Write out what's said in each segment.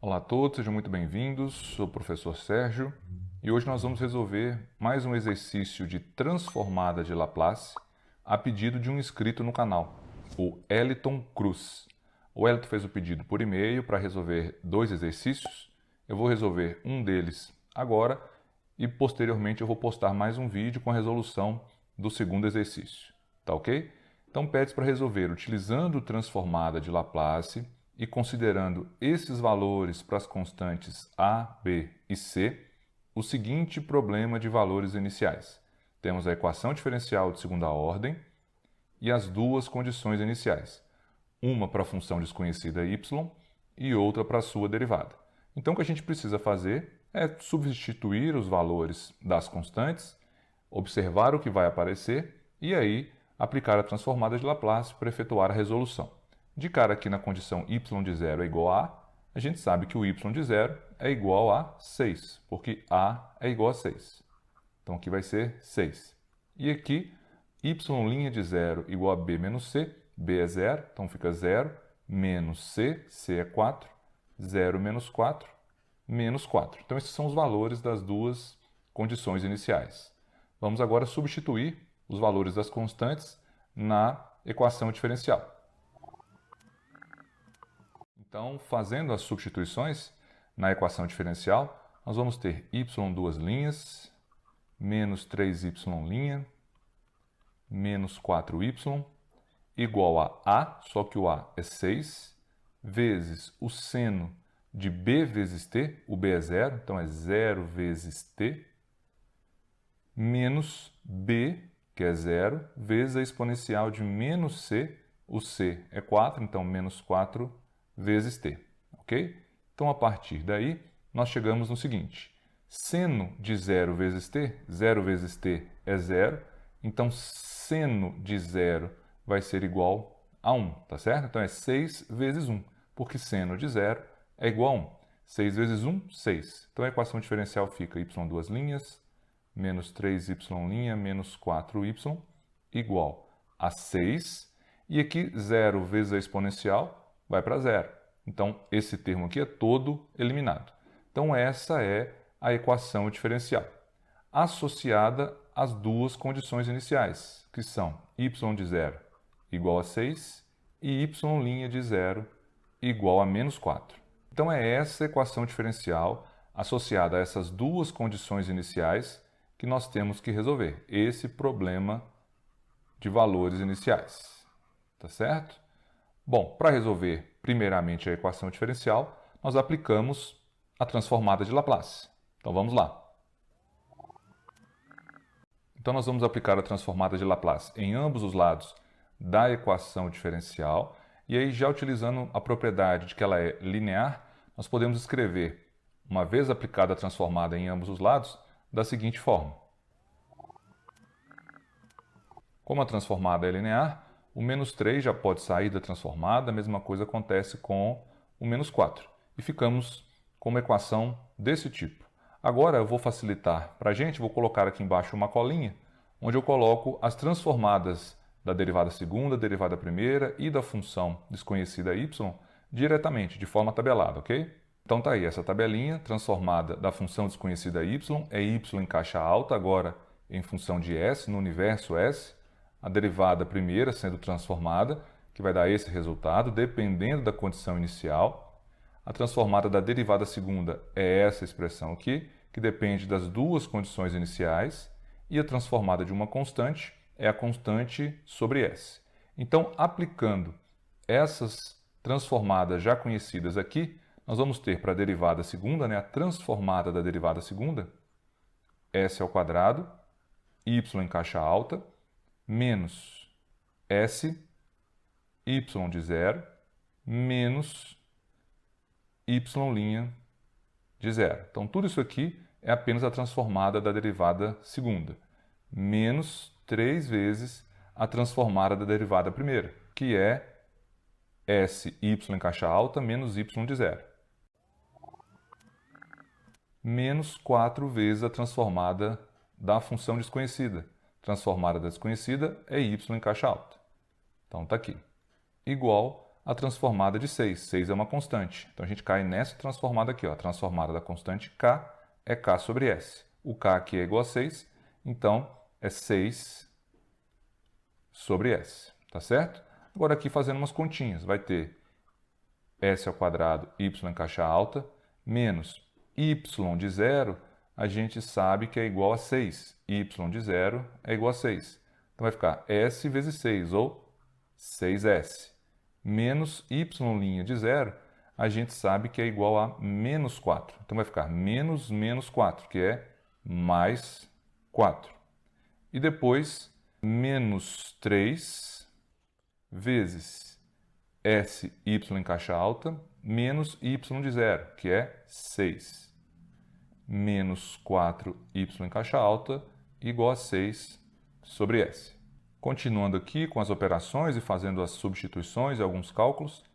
Olá a todos, sejam muito bem-vindos. Sou o professor Sérgio e hoje nós vamos resolver mais um exercício de transformada de Laplace a pedido de um inscrito no canal, o Eliton Cruz. O Eliton fez o pedido por e-mail para resolver dois exercícios. Eu vou resolver um deles agora e posteriormente eu vou postar mais um vídeo com a resolução do segundo exercício. Tá ok? Então pede para resolver utilizando transformada de Laplace e considerando esses valores para as constantes a, b e c, o seguinte problema de valores iniciais. Temos a equação diferencial de segunda ordem e as duas condições iniciais, uma para a função desconhecida y e outra para a sua derivada. Então o que a gente precisa fazer é substituir os valores das constantes, observar o que vai aparecer e aí aplicar a transformada de Laplace para efetuar a resolução. De cara aqui na condição y de zero é igual a gente sabe que o y de zero é igual a 6, porque a é igual a 6. Então aqui vai ser 6. E aqui, y' de zero igual a b menos c, b é zero, então fica 0, menos c, c é 4, 0 menos 4, menos 4. Então esses são os valores das duas condições iniciais. Vamos agora substituir os valores das constantes na equação diferencial. Então, fazendo as substituições na equação diferencial, nós vamos ter y duas linhas, menos 3y', menos 4y, igual a, só que o a é 6, vezes o seno de b vezes t, o b é zero, então é 0 vezes t, menos b, que é zero, vezes a exponencial de menos c, o c é 4, então menos 4 vezes t, ok? Então, a partir daí, nós chegamos no seguinte, seno de 0 vezes t é 0, então seno de 0 vai ser igual a 1, tá certo? Então, é 6 vezes 1, porque seno de 0 é igual a 1. 6 vezes 1, 6. Então, a equação diferencial fica y duas linhas, menos 3y', menos 4y, igual a 6. E aqui, 0 vezes a exponencial vai para zero. Então, esse termo aqui é todo eliminado. Então, essa é a equação diferencial, associada às duas condições iniciais, que são y de zero igual a 6 e y' de zero igual a menos 4. Então, é essa equação diferencial associada a essas duas condições iniciais que nós temos que resolver, esse problema de valores iniciais. Tá certo? Bom, para resolver primeiramente a equação diferencial, nós aplicamos a transformada de Laplace. Então vamos lá. Então nós vamos aplicar a transformada de Laplace em ambos os lados da equação diferencial e aí já utilizando a propriedade de que ela é linear, nós podemos escrever, uma vez aplicada a transformada em ambos os lados, da seguinte forma. Como a transformada é linear, o menos 3 já pode sair da transformada, a mesma coisa acontece com o menos 4. E ficamos com uma equação desse tipo. Agora eu vou facilitar para a gente, vou colocar aqui embaixo uma colinha, onde eu coloco as transformadas da derivada segunda, derivada primeira e da função desconhecida y diretamente, de forma tabelada, ok? Então tá aí, essa tabelinha transformada da função desconhecida y é y em caixa alta, agora em função de s, no universo s, a derivada primeira sendo transformada, que vai dar esse resultado, dependendo da condição inicial. A transformada da derivada segunda é essa expressão aqui, que depende das duas condições iniciais, e a transformada de uma constante é a constante sobre S. Então, aplicando essas transformadas já conhecidas aqui, nós vamos ter para a derivada segunda, a transformada da derivada segunda, S ao quadrado, y em caixa alta, menos S, y de zero, menos y' de zero. Então, tudo isso aqui é apenas a transformada da derivada segunda, menos 3 vezes a transformada da derivada primeira, que é S, y em caixa alta, menos y de zero. Menos 4 vezes a transformada da função desconhecida. Transformada da desconhecida é y em caixa alta. Então, está aqui. Igual a transformada de 6. 6 é uma constante. Então a gente cai nessa transformada aqui, ó. A transformada da constante k é k sobre s. O k aqui é igual a 6, então é 6 sobre s. Tá certo? Agora aqui fazendo umas continhas, vai ter s ao quadrado y em caixa alta menos y de zero, a gente sabe que é igual a 6. Y de zero é igual a 6. Então vai ficar s vezes 6, ou 6s. Menos y' de zero, a gente sabe que é igual a menos 4. Então vai ficar menos menos 4, que é mais 4. E depois, menos 3 vezes sy em caixa alta menos y de zero, que é 6. Menos 4y em caixa alta igual a 6 sobre s. Continuando aqui com as operações e fazendo as substituições e alguns cálculos,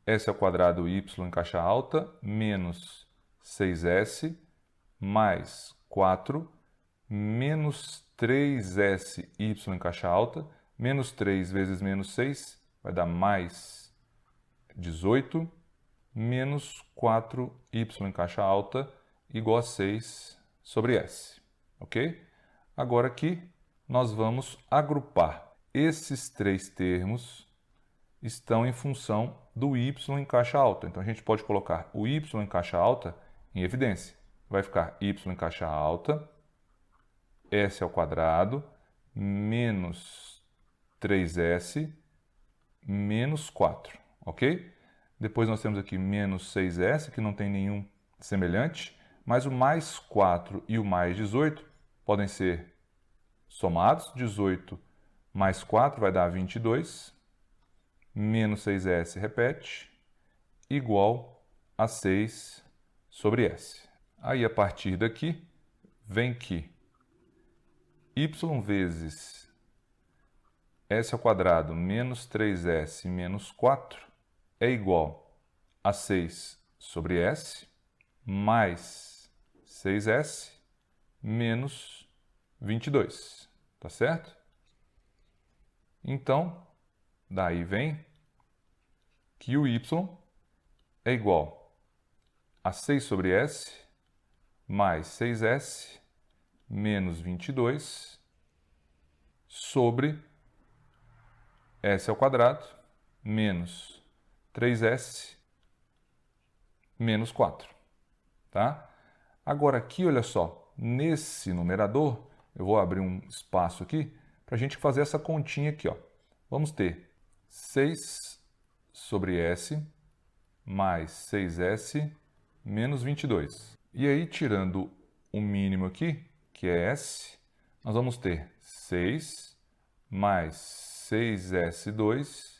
s ao quadrado y em caixa alta menos 6s mais 4 menos 3sy em caixa alta, menos 3 vezes menos 6 vai dar mais 18, menos 4y em caixa alta igual a 6 sobre s. Ok? Agora aqui nós vamos agrupar. Esses três termos estão em função do y em caixa alta. Então a gente pode colocar o y em caixa alta em evidência. Vai ficar y em caixa alta, s ao quadrado, menos 3s, menos 4. Ok? Depois nós temos aqui menos 6s, que não tem nenhum semelhante, mas o mais 4 e o mais 18 podem ser somados. 18 mais 4 vai dar 22, menos 6s repete, igual a 6 sobre s. Aí, a partir daqui, vem que y vezes s ao quadrado menos 3s menos 4 é igual a 6 sobre s mais 6s menos 22. Tá certo? Então, daí vem que o y é igual a 6 sobre s mais 6s menos 22 sobre s ao quadrado menos 3s menos 4. Tá? Agora aqui, olha só, nesse numerador, eu vou abrir um espaço aqui para a gente fazer essa continha aqui. Ó. Vamos ter 6 sobre s mais 6s menos 22. E aí, tirando o mínimo aqui, que é s, nós vamos ter 6 mais 6s2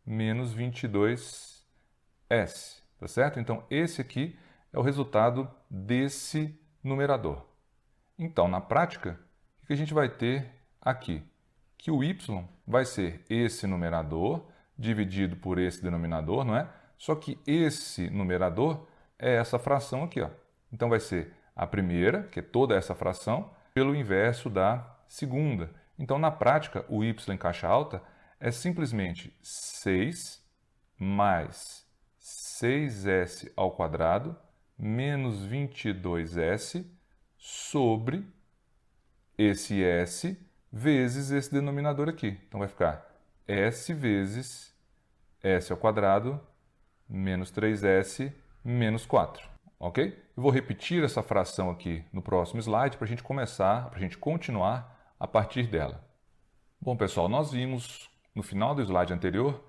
menos 22s. Tá certo? Então, esse aqui é o resultado desse numerador. Então, na prática, o que a gente vai ter aqui? Que o y vai ser esse numerador dividido por esse denominador, não é? Só que esse numerador é essa fração aqui, ó. Então vai ser a primeira, que é toda essa fração, pelo inverso da segunda. Então, na prática, o y em caixa alta é simplesmente 6 mais 6s ao quadrado menos 22s sobre esse s vezes esse denominador aqui. Então vai ficar s vezes s ao quadrado menos 3s menos 4. Ok? Eu vou repetir essa fração aqui no próximo slide para a gente continuar a partir dela. Bom, pessoal, nós vimos no final do slide anterior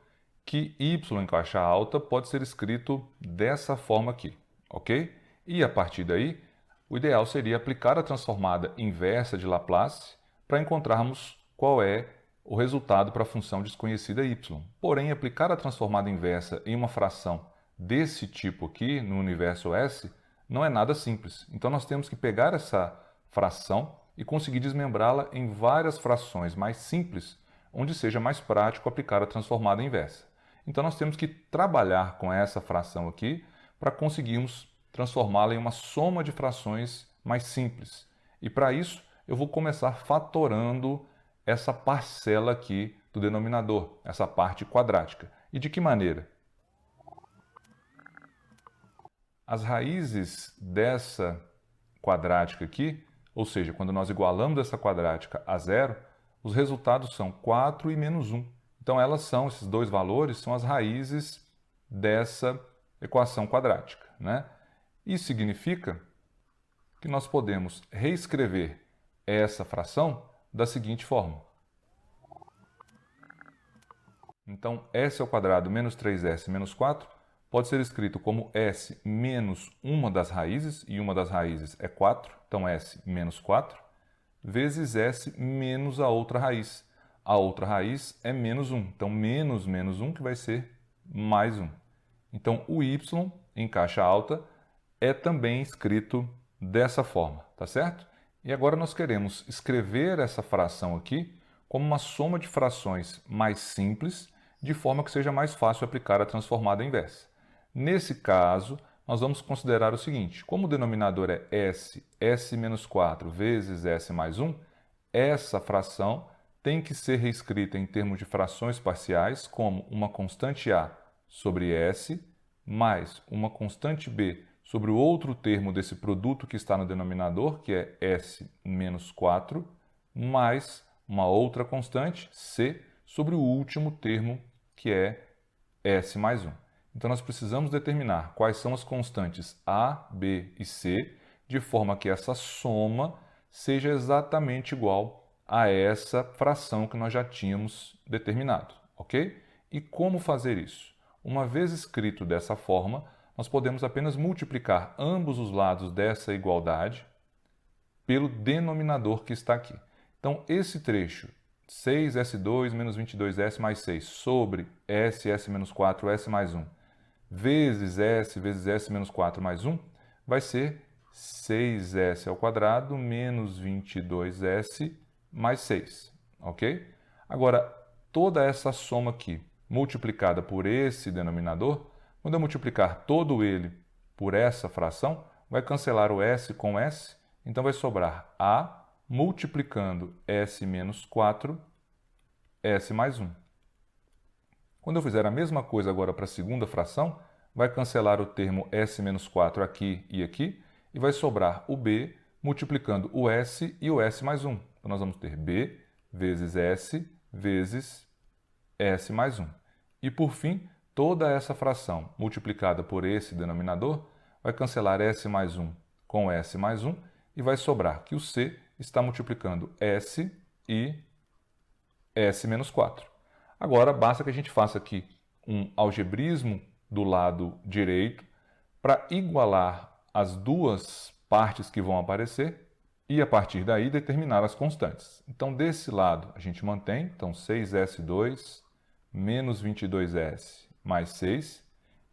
que y em caixa alta pode ser escrito dessa forma aqui, ok? E a partir daí, o ideal seria aplicar a transformada inversa de Laplace para encontrarmos qual é o resultado para a função desconhecida y. Porém, aplicar a transformada inversa em uma fração desse tipo aqui, no universo S, não é nada simples. Então, nós temos que pegar essa fração e conseguir desmembrá-la em várias frações mais simples, onde seja mais prático aplicar a transformada inversa. Então, nós temos que trabalhar com essa fração aqui para conseguirmos transformá-la em uma soma de frações mais simples. E para isso, eu vou começar fatorando essa parcela aqui do denominador, essa parte quadrática. E de que maneira? as raízes dessa quadrática aqui, ou seja, quando nós igualamos essa quadrática a zero, os resultados são 4 e menos 1. Então, esses dois valores são as raízes dessa equação quadrática, né? Isso significa que nós podemos reescrever essa fração da seguinte forma. Então, s ao quadrado menos 3s menos 4 pode ser escrito como s menos uma das raízes, e uma das raízes é 4, então s menos 4, vezes s menos a outra raiz. A outra raiz é menos 1, então menos 1 que vai ser mais 1. Então, o y em caixa alta é também escrito dessa forma, tá certo? E agora nós queremos escrever essa fração aqui como uma soma de frações mais simples, de forma que seja mais fácil aplicar a transformada inversa. Nesse caso, nós vamos considerar o seguinte: como o denominador é s menos 4 vezes s mais 1, essa fração tem que ser reescrita em termos de frações parciais como uma constante a sobre s mais uma constante b sobre o outro termo desse produto que está no denominador, que é s menos 4, mais uma outra constante, c, sobre o último termo, que é s mais 1. Então, nós precisamos determinar quais são as constantes a, b e c, de forma que essa soma seja exatamente igual a essa fração que nós já tínhamos determinado, ok? E como fazer isso? Uma vez escrito dessa forma, nós podemos apenas multiplicar ambos os lados dessa igualdade pelo denominador que está aqui. Então, esse trecho, 6s2 menos 22s mais 6, sobre s menos 4, s mais 1, vezes s menos 4 mais 1, vai ser 6s ao quadrado menos 22s mais 6, ok? Agora, toda essa soma aqui, multiplicada por esse denominador, quando eu multiplicar todo ele por essa fração, vai cancelar o s com s, então vai sobrar a multiplicando s menos 4, s mais 1. Quando eu fizer a mesma coisa agora para a segunda fração, vai cancelar o termo s menos 4 aqui e aqui, e vai sobrar o b multiplicando o s e o s mais 1. Então, nós vamos ter b vezes s vezes s mais 1. E, por fim, toda essa fração multiplicada por esse denominador vai cancelar s mais 1 com s mais 1 e vai sobrar que o c está multiplicando s e s menos 4. Agora, basta que a gente faça aqui um algebrismo do lado direito para igualar as duas partes que vão aparecer e, a partir daí, determinar as constantes. Então, desse lado, a gente mantém, então, 6s2 menos 22s mais 6,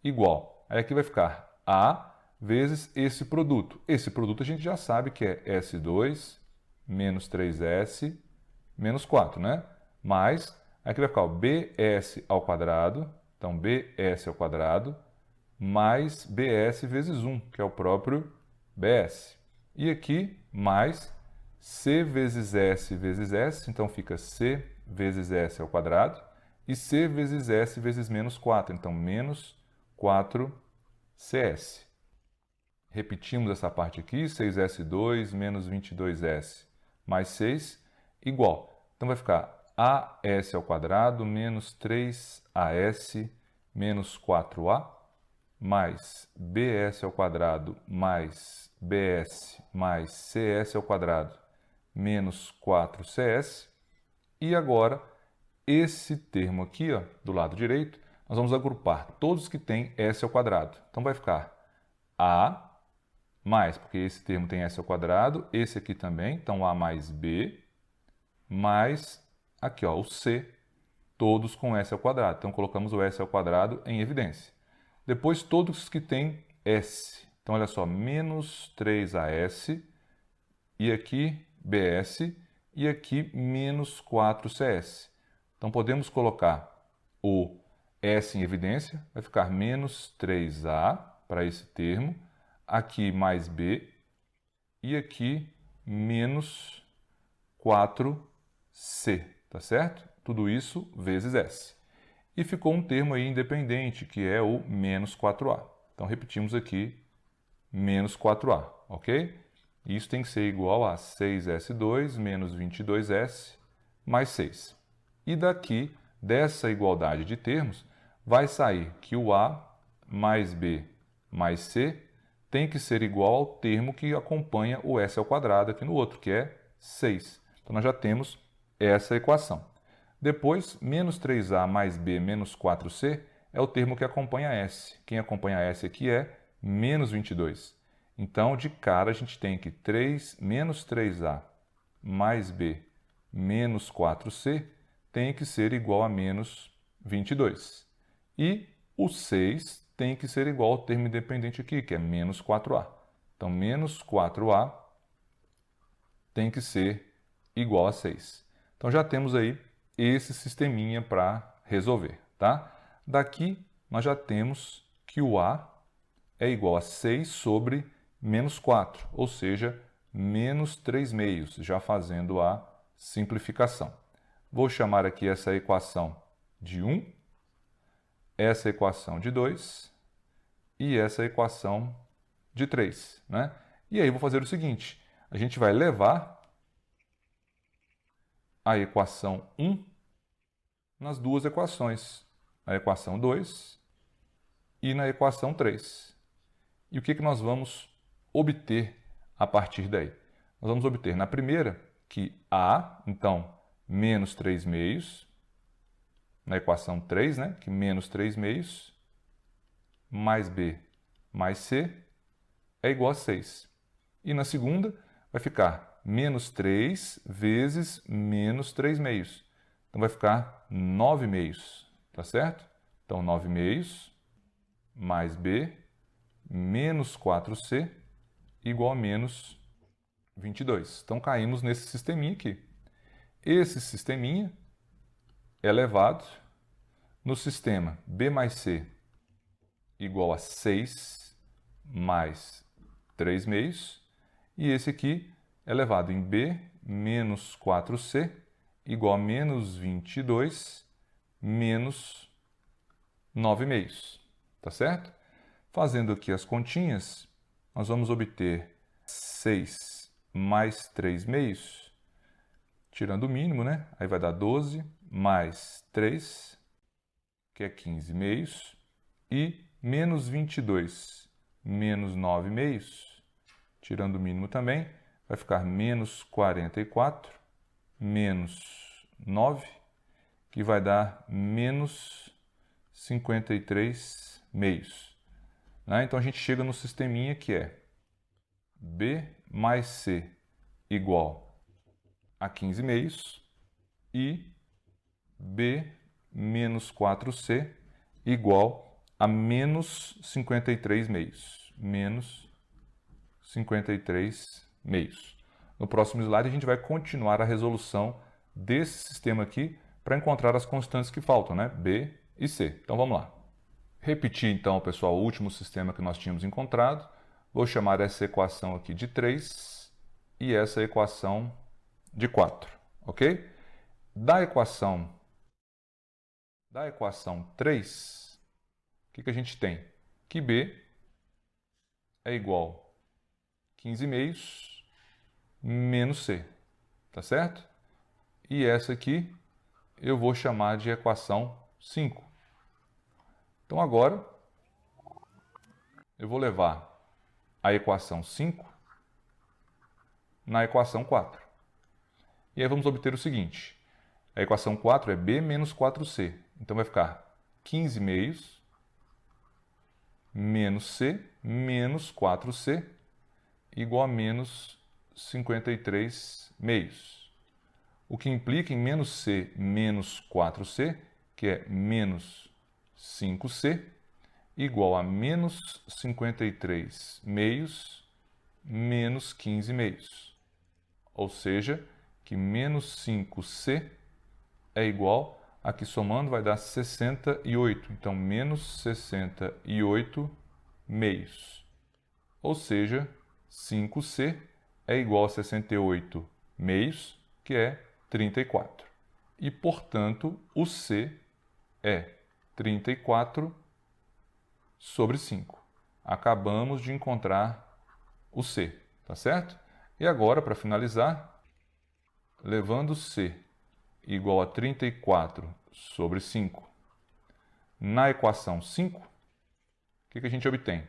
igual. Aí aqui vai ficar a vezes esse produto. Esse produto a gente já sabe que é s2 menos 3s menos 4, né? Mais, aqui vai ficar o bs ao quadrado, então bs ao quadrado, mais bs vezes 1, que é o próprio bs. E aqui, mais c vezes s, então fica c vezes s ao quadrado, e c vezes s vezes menos 4, então menos 4cs. Repetimos essa parte aqui, 6s2 menos 22s mais 6, igual. Então vai ficar as ao quadrado menos 3as menos 4a, mais bs ao quadrado mais bs mais cs ao quadrado menos 4cs. E agora, esse termo aqui, ó, do lado direito, nós vamos agrupar todos que têm s ao quadrado. Então vai ficar a mais, porque esse termo tem s ao quadrado, esse aqui também, então a mais b, mais aqui, ó, o c, todos com s ao quadrado. Então colocamos o s ao quadrado em evidência. Depois todos que têm s. Então olha só, menos 3as, e aqui bs, e aqui menos 4cs. Então podemos colocar o s em evidência, vai ficar menos 3a para esse termo, aqui mais b, e aqui menos 4c, tá certo? Tudo isso vezes s. E ficou um termo aí independente, que é o menos 4a. Então repetimos aqui menos 4A, ok? Isso tem que ser igual a 6S2 menos 22S mais 6. E daqui, dessa igualdade de termos, vai sair que o A mais B mais C tem que ser igual ao termo que acompanha o S ao quadrado aqui no outro, que é 6. Então, nós já temos essa equação. Depois, menos 3A mais B menos 4C é o termo que acompanha S. Quem acompanha S aqui é menos 22. Então, de cara, a gente tem que menos 3A mais B menos 4C tem que ser igual a menos 22. E o 6 tem que ser igual ao termo independente aqui, que é menos 4A. Então, menos 4A tem que ser igual a 6. Então, já temos aí esse sisteminha para resolver, tá? Daqui, nós já temos que o A é igual a 6 sobre menos 4, ou seja, menos 3 meios, já fazendo a simplificação. Vou chamar aqui essa equação de 1, essa equação de 2 e essa equação de 3, né? E aí vou fazer o seguinte, a gente vai levar a equação 1 nas duas equações, a equação 2 e na equação 3. E o que nós vamos obter a partir daí? Nós vamos obter na primeira que A, então, menos 3 meios, na equação 3, né, que menos 3 meios, mais B mais C é igual a 6. E na segunda vai ficar menos 3 vezes menos 3 meios. Então vai ficar 9 meios, tá certo? Então 9 meios mais B menos 4C igual a menos 22. Então caímos nesse sisteminha aqui. Esse sisteminha é elevado no sistema B mais C igual a 6 mais 3 meios. E esse aqui é elevado em B menos 4C igual a menos 22 menos 9 meios. Tá certo? Fazendo aqui as continhas, nós vamos obter 6 mais 3 meios, tirando o mínimo, né? Aí vai dar 12 mais 3, que é 15 meios, e menos 22 menos 9 meios, tirando o mínimo também, vai ficar menos 44 menos 9, que vai dar menos 53 meios. Então, a gente chega no sisteminha que é B mais C igual a 15 meios e B menos 4C igual a menos 53 meios. Menos 53 meios. No próximo slide, a gente vai continuar a resolução desse sistema aqui para encontrar as constantes que faltam, né? B e C. Então, vamos lá. Repetir, então, pessoal, o último sistema que nós tínhamos encontrado. Vou chamar essa equação aqui de 3 e essa equação de 4, ok? Da equação 3, o que a gente tem? Que B é igual a 15 meios menos C, tá certo? E essa aqui eu vou chamar de equação 5. Então, agora, eu vou levar a equação 5 na equação 4. E aí vamos obter o seguinte. A equação 4 é B menos 4C. Então vai ficar 15 meios menos C menos 4C igual a menos 53 meios. O que implica em menos C menos 4C, que é menos 5C, igual a menos 53 meios menos 15 meios. Ou seja, que menos 5C é igual, aqui somando vai dar 68. Então, menos 68 meios. Ou seja, 5C é igual a 68 meios, que é 34. E, portanto, o C é 34 sobre 5. acabamos de encontrar o C, tá certo? E agora, para finalizar, levando C igual a 34 sobre 5 na equação 5, o que a gente obtém?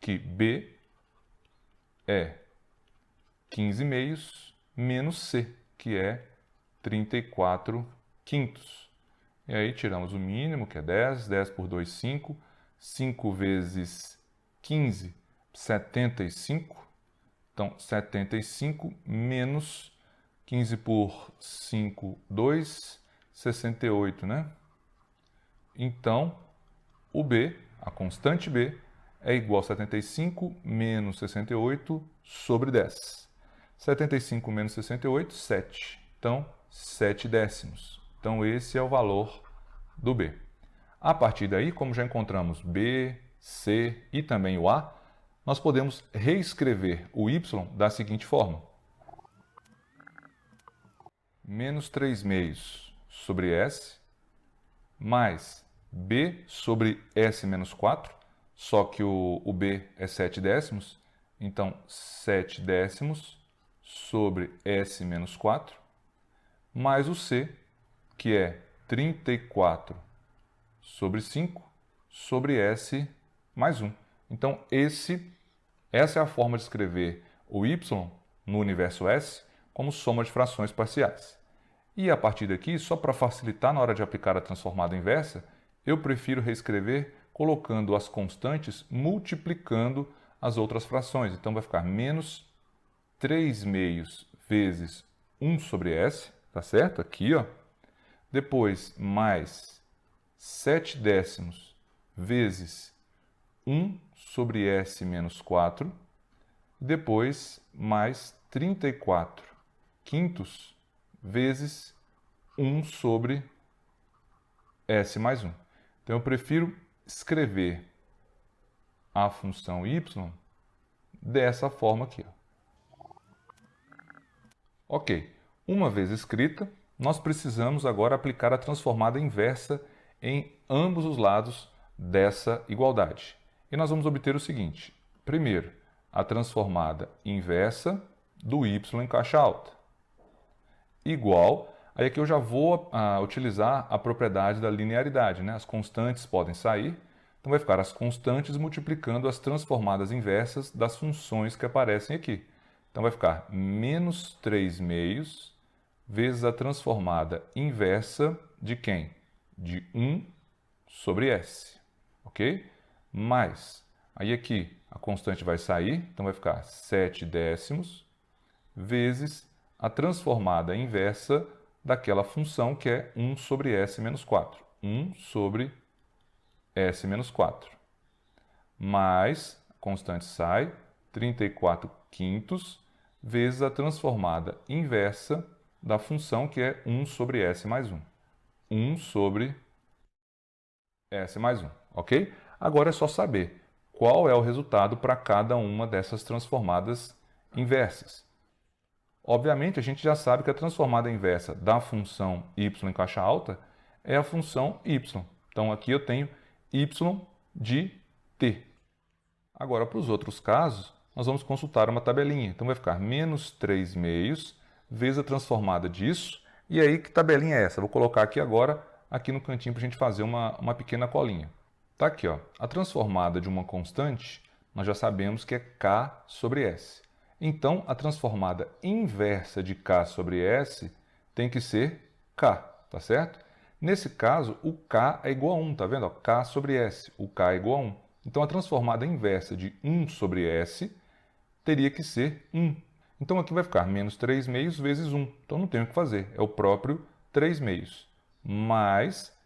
Que B é 15 meios menos C, que é 34 quintos. E aí tiramos o mínimo, que é 10, 10 por 2, 5, 5 vezes 15, 75. Então, 75 menos 15 por 5, 2, 68, né? Então, o B, a constante B, é igual a 75 menos 68 sobre 10. 75 menos 68, 7. Então, 7 décimos. Então, esse é o valor do B. A partir daí, como já encontramos B, C e também o A, nós podemos reescrever o Y da seguinte forma. Menos 3 meios sobre S, mais B sobre S menos 4, só que o B é 7 décimos, então 7 décimos sobre S menos 4, mais o C, que é 34 sobre 5 sobre S mais 1. Então, essa é a forma de escrever o y no universo S como soma de frações parciais. E a partir daqui, só para facilitar na hora de aplicar a transformada inversa, eu prefiro reescrever colocando as constantes multiplicando as outras frações. Então, vai ficar menos 3 meios vezes 1 sobre S, tá certo? Aqui, ó. Depois, mais 7 décimos vezes 1 sobre S menos 4. Depois, mais 34 quintos vezes 1 sobre S mais 1. Então, eu prefiro escrever a função y dessa forma aqui. Ok, uma vez escrita, nós precisamos agora aplicar a transformada inversa em ambos os lados dessa igualdade. E nós vamos obter o seguinte. Primeiro, a transformada inversa do y em caixa alta. Igual, aí aqui eu já vou utilizar a propriedade da linearidade, né? As constantes podem sair, então vai ficar as constantes multiplicando as transformadas inversas das funções que aparecem aqui. Então vai ficar menos 3 meios vezes a transformada inversa de quem? De 1 sobre S, ok? Mais, aí aqui a constante vai sair, então vai ficar 7 décimos vezes a transformada inversa daquela função que é 1 sobre S menos 4. 1 sobre S menos 4. Mais, a constante sai, 34 quintos vezes a transformada inversa da função que é 1 sobre S mais 1. 1 sobre S mais 1, ok? Agora é só saber qual é o resultado para cada uma dessas transformadas inversas. Obviamente, a gente já sabe que a transformada inversa da função y em caixa alta é a função y. Então, aqui eu tenho y de t. Agora, para os outros casos, nós vamos consultar uma tabelinha. Então, vai ficar menos 3 meios vezes a transformada disso. E aí, que tabelinha é essa? Vou colocar aqui agora, aqui no cantinho, para a gente fazer uma pequena colinha. Está aqui, ó. A transformada de uma constante, nós já sabemos que é k sobre s. Então, a transformada inversa de k sobre s tem que ser k, tá certo? Nesse caso, o k é igual a 1, tá vendo? K sobre s, o k é igual a 1. Então, a transformada inversa de 1 sobre s teria que ser 1. Então, aqui vai ficar menos 3 meios vezes 1. Então, não tem o que fazer, é o próprio 3 meios. Mais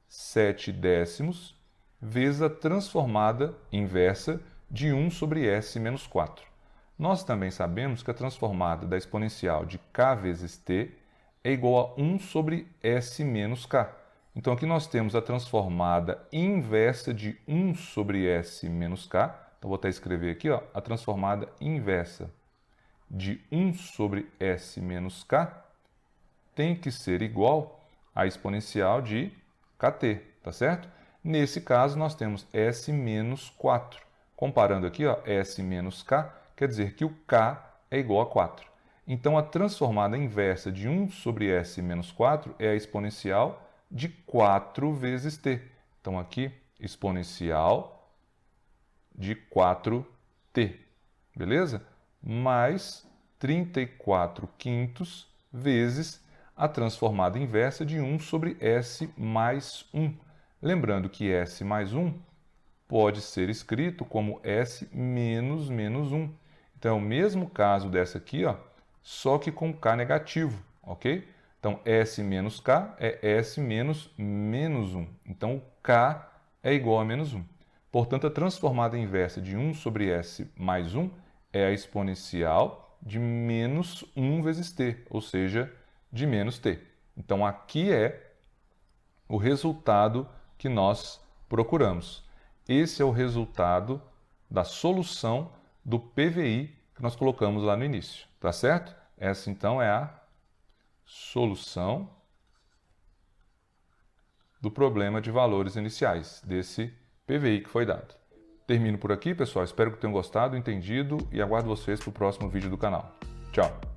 7 décimos vezes a transformada inversa de 1 sobre s menos 4. Nós também sabemos que a transformada da exponencial de k vezes t é igual a 1 sobre s menos k. Então, aqui nós temos a transformada inversa de 1 sobre s menos k. Então, vou até escrever aqui, ó, a transformada inversa de 1 sobre s menos k tem que ser igual à exponencial de kt, tá certo? Nesse caso, nós temos s menos 4. Comparando aqui, ó, S menos K, quer dizer que o K é igual a 4. Então, a transformada inversa de 1 sobre S menos 4 é a exponencial de 4 vezes t. Então, aqui, exponencial de 4t, beleza? Mais 34 quintos vezes a transformada inversa de 1 sobre S mais 1. Lembrando que S mais 1 pode ser escrito como S menos menos 1. Então, é o mesmo caso dessa aqui, ó, só que com K negativo, ok? Então, S menos K é S menos menos 1. Então, o K é igual a menos 1. Portanto, a transformada inversa de 1 sobre S mais 1 é a exponencial de menos 1 vezes t, ou seja, de menos t. Então, aqui é o resultado que nós procuramos. Esse é o resultado da solução do PVI que nós colocamos lá no início, tá certo? Essa, então, é a solução do problema de valores iniciais, desse PVI que foi dado. Termino por aqui, pessoal. Espero que tenham gostado, entendido e aguardo vocês para o próximo vídeo do canal. Tchau!